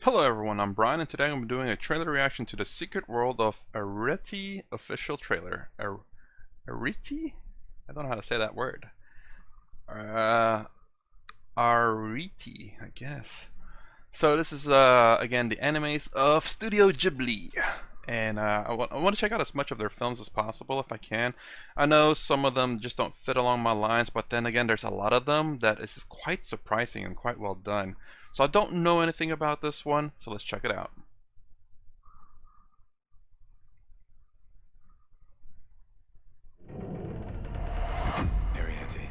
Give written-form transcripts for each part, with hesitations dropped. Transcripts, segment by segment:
Hello everyone, I'm Brian, and today I'm doing a trailer reaction to the Secret World of Arrietty official trailer. Arrietty? I don't know how to say that word. Uh, Arrietty, I guess. So this is again the animes of Studio Ghibli, and I want to check out as much of their films as possible if I can. I know some of them just don't fit along my lines, but then again, there's a lot of them that is quite surprising and quite well done. So I don't know anything about this one, so let's check it out. Arrietty,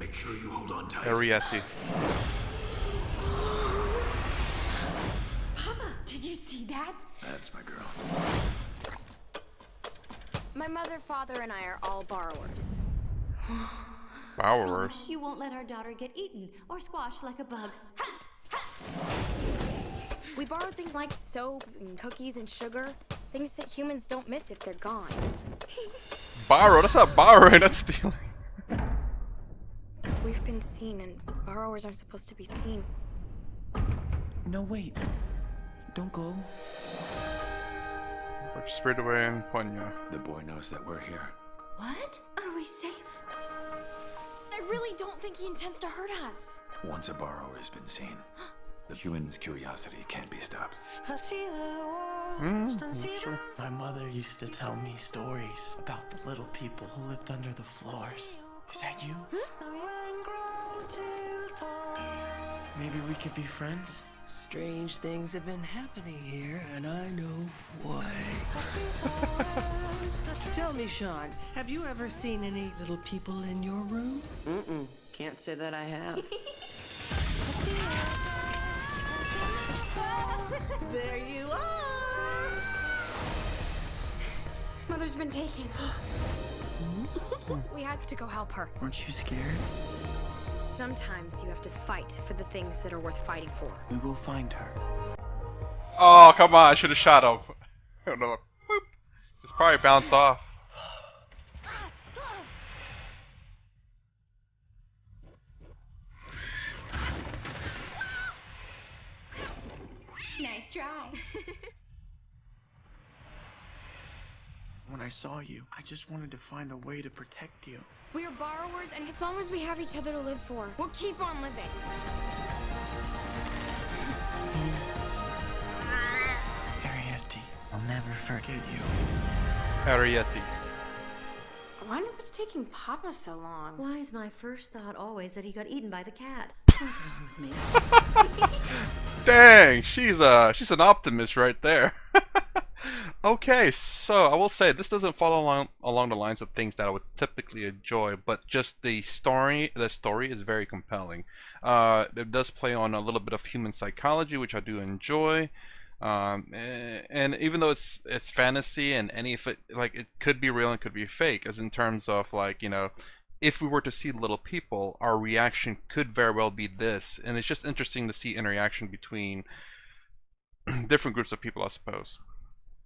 make sure you hold on tight. Arrietty. Papa, did you see that? That's my girl. My mother, father, and I are all borrowers. Bowers. Promise you won't let our daughter get eaten or squashed like a bug. We borrow things like soap and cookies and sugar, things that humans don't miss if they're gone. Borrow? That's not borrowing, that's stealing. We've been seen, and borrowers aren't supposed to be seen. No, wait. Don't go. Put your spirit away and Ponya. The boy knows that we're here. What? Are we safe? I really don't think he intends to hurt us. Once a borrower has been seen, the human's curiosity can't be stopped. Sure. My mother used to tell me stories about the little people who lived under the floors. Is that you? Maybe we could be friends? Strange things have been happening here, and I know why. Tell me, Sean, have you ever seen any little people in your room? Can't say that I have. There you are! Mother's been taken. We have to go help her. Aren't you scared? Sometimes you have to fight for the things that are worth fighting for. We will find her. Oh, come on, I should have shot him. I don't know. Boop. Just probably bounce off. Nice try. When I saw you, I just wanted to find a way to protect you. We are borrowers, and as long as we have each other to live for, we'll keep on living. Arrietty, I'll never forget you. Arrietty. I wonder what's taking Papa so long. Why is my first thought always that he got eaten by the cat? What's wrong with me? Dang, she's an optimist right there. Okay, so I will say this doesn't follow along the lines of things that I would typically enjoy, but just the story is very compelling. It does play on a little bit of human psychology, which I do enjoy. And even though it's fantasy, and any if it like it could be real and could be fake, as in terms of like, you know, if we were to see little people, our reaction could very well be this, and it's just interesting to see interaction between different groups of people, I suppose.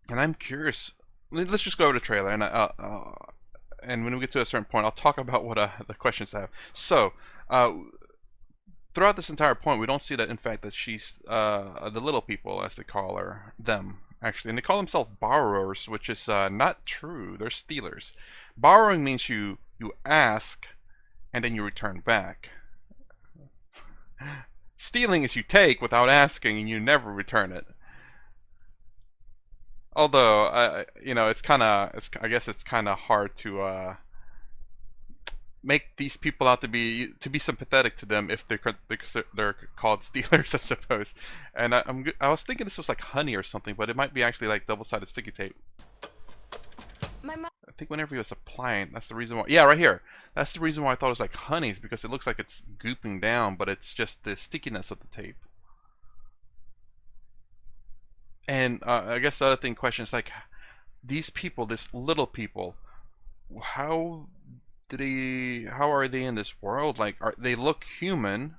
And I'm curious. Let's just go over the trailer, and when we get to a certain point, I'll talk about what the questions I have. So, throughout this entire point, we don't see that in fact that she's the little people, as they call her, them actually, and they call themselves borrowers, which is not true. They're stealers. Borrowing means you ask and then you return back. Stealing is you take without asking and you never return it. Although, you know, I guess it's kind of hard to make these people out to be sympathetic to them if they're called stealers, I suppose. And I was thinking this was like honey or something, but it might be actually like double-sided sticky tape. I think whenever he was applying, that's the reason why. Yeah, right here. That's the reason why I thought it was like honey, is because it looks like it's gooping down, but it's just the stickiness of the tape. And I guess the other question is like, these people, this little people, how are they in this world? Like, they look human,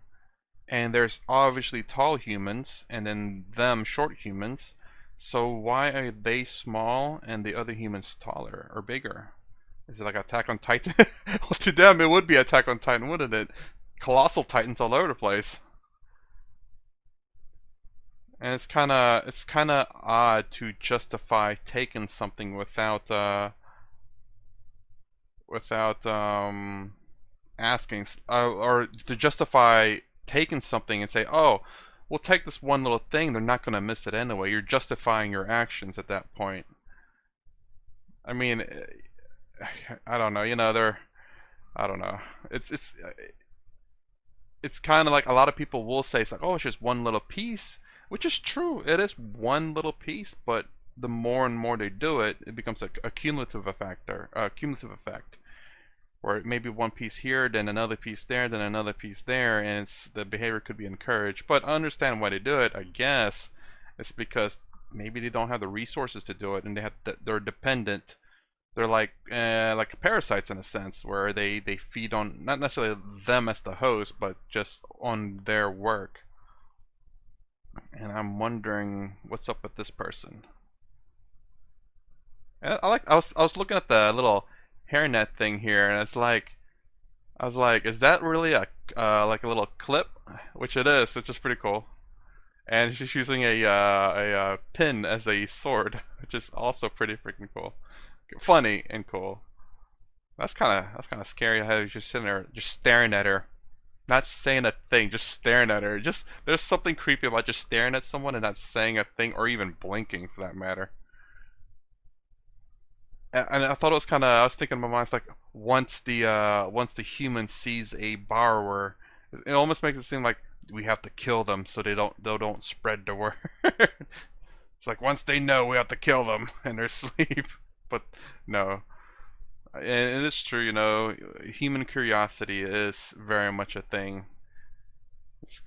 and there's obviously tall humans, and then them short humans. So why are they small and the other humans taller or bigger? Is it like Attack on Titan? Well, to them it would be Attack on Titan, wouldn't it? Colossal titans all over the place. And it's kind of odd to justify taking something without asking, or to justify taking something and say, oh, we'll take this one little thing, they're not going to miss it anyway. You're justifying your actions at that point. I mean, I don't know, I don't know. It's kind of like a lot of people will say, it's like, oh, it's just one little piece, which is true. It is one little piece, but the more and more they do it, it becomes a cumulative effect, where it may be one piece here, then another piece there, then another piece there, and the behavior could be encouraged. But I understand why they do it. I guess it's because maybe they don't have the resources to do it, and they're dependent. They're like parasites in a sense, where they feed on not necessarily them as the host, but just on their work. And I'm wondering what's up with this person. And I was looking at the little hairnet thing here, and I was like, is that really a like a little clip? Which it is, which is pretty cool. And she's using a pin as a sword, which is also pretty freaking cool, funny and cool. That's kind of scary. How he's just sitting there, just staring at her, not saying a thing, just staring at her. Just there's something creepy about just staring at someone and not saying a thing or even blinking, for that matter. And I thought it was kind of, I was thinking in my mind, it's like once the human sees a borrower, it almost makes it seem like we have to kill them so they don't spread the word. It's like once they know, we have to kill them in their sleep. But no, and it is true, human curiosity is very much a thing.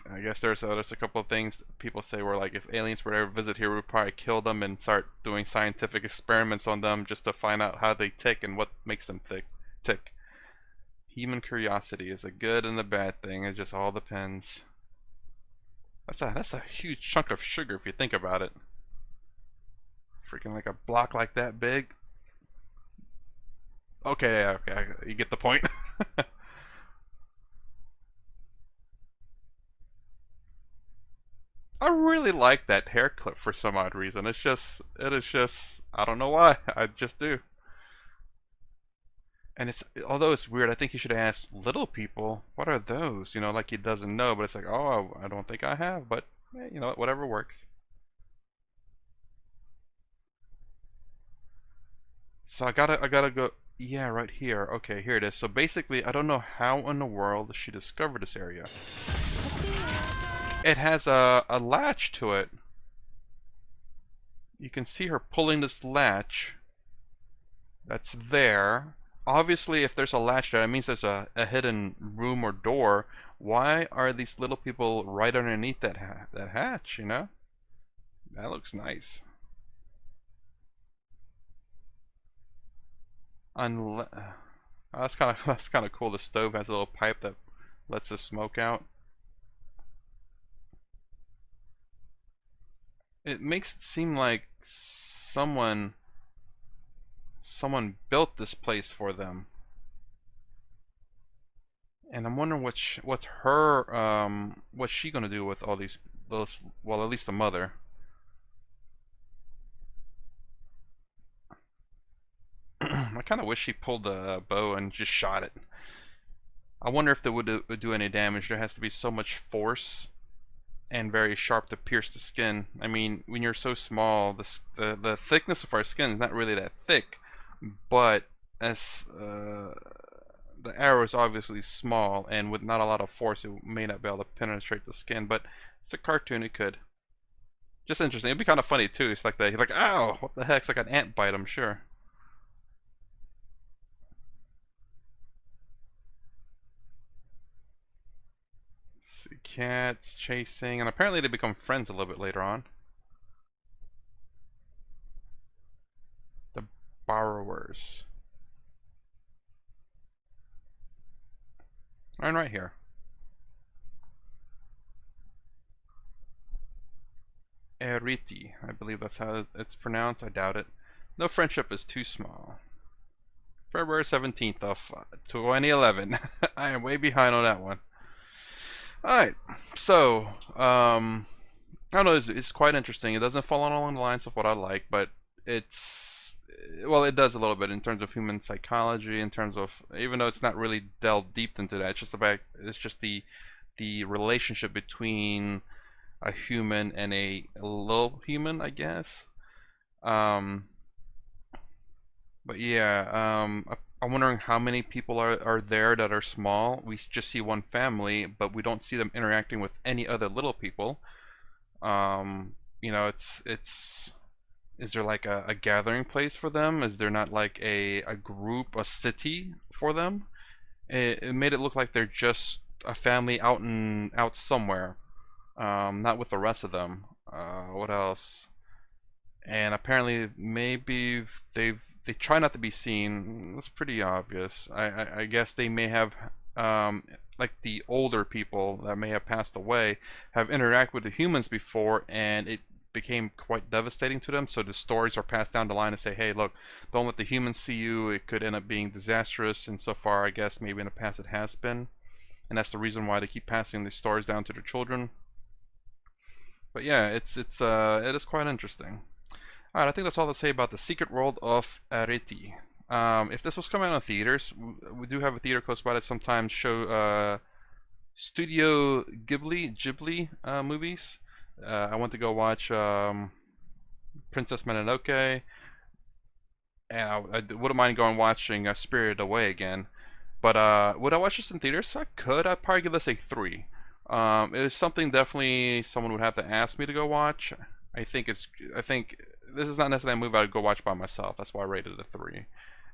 I guess there's a couple of things that people say where, like, if aliens were to ever visit here, we'd probably kill them and start doing scientific experiments on them just to find out how they tick and what makes them tick. Human curiosity is a good and a bad thing. It just all depends. That's a huge chunk of sugar if you think about it. Freaking like a block like that big. Okay, yeah, okay, you get the point. I really like that hair clip for some odd reason. It is just, I don't know why. I just do. And although it's weird, I think he should have asked little people, what are those? Like he doesn't know, but it's like, oh, I don't think I have, but whatever works. So I gotta go, yeah, right here. Okay, here it is. So basically, I don't know how in the world she discovered this area. It has a latch to it. You can see her pulling this latch. That's there. Obviously, if there's a latch there, it means there's a hidden room or door. Why are these little people right underneath that hatch, That looks nice. That's kind of cool. The stove has a little pipe that lets the smoke out. It makes it seem like someone built this place for them. And I'm wondering what's she gonna do with all those, well, at least the mother. I kind of wish she pulled the bow and just shot it. I wonder if they would do any damage. There has to be so much force and very sharp to pierce the skin. I mean, when you're so small, the thickness of our skin is not really that thick, but as the arrow is obviously small, and with not a lot of force, it may not be able to penetrate the skin. But it's a cartoon; it could. Just interesting. It'd be kind of funny too. It's like he's like, "Ow! What the heck?" It's like an ant bite, I'm sure. See, cats chasing, and apparently they become friends a little bit later on. The borrowers. And right here. Arrietty, I believe that's how it's pronounced. I doubt it. No friendship is too small. February 17th of 2011. I am way behind on that one. Alright, so, I don't know, it's quite interesting. It doesn't fall along the lines of what I like, but it's, well, it does a little bit in terms of human psychology, in terms of, even though it's not really delved deep into that. It's just the relationship between a human and a little human, I guess. Um, but yeah, I'm wondering how many people are there that are small. We just see one family, but we don't see them interacting with any other little people. You know, it's is there like a gathering place for them? Is there not like a group, a city for them? It made it look like they're just a family out somewhere, not with the rest of them. What else? And apparently maybe they try not to be seen. It's pretty obvious. I guess they may have, like the older people that may have passed away have interacted with the humans before, and it became quite devastating to them. So the stories are passed down the line and say, hey, look, don't let the humans see you. It could end up being disastrous. And so far, I guess maybe in the past it has been, and that's the reason why they keep passing these stories down to their children. But yeah, it is quite interesting. Alright, I think that's all to say about The Secret World of Arrietty. If this was coming out in theaters, we do have a theater close by that sometimes show Studio Ghibli movies. I went to go watch Princess Mononoke, and I wouldn't mind going watching Spirited Away again. But would I watch this in theaters? I could. I'd probably give this a 3. It is something definitely someone would have to ask me to go watch. I think this is not necessarily a movie I'd go watch by myself. That's why I rated it a 3.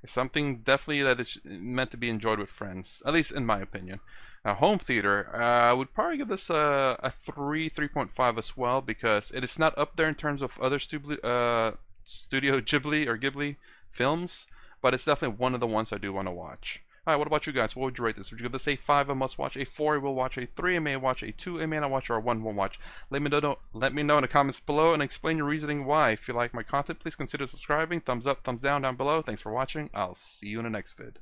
It's something definitely that is meant to be enjoyed with friends, at least in my opinion. Home theater, I would probably give this a 3.5 as well, because it is not up there in terms of other Studio Ghibli or Ghibli films, but it's definitely one of the ones I do want to watch. Alright, what about you guys? What would you rate this? Would you give this a 5, a must watch, a 4, a will watch, a 3, a may watch, a 2, a may not watch, or a 1 will watch? Let me know in the comments below and explain your reasoning why. If you like my content, please consider subscribing. Thumbs up, thumbs down below. Thanks for watching. I'll see you in the next vid.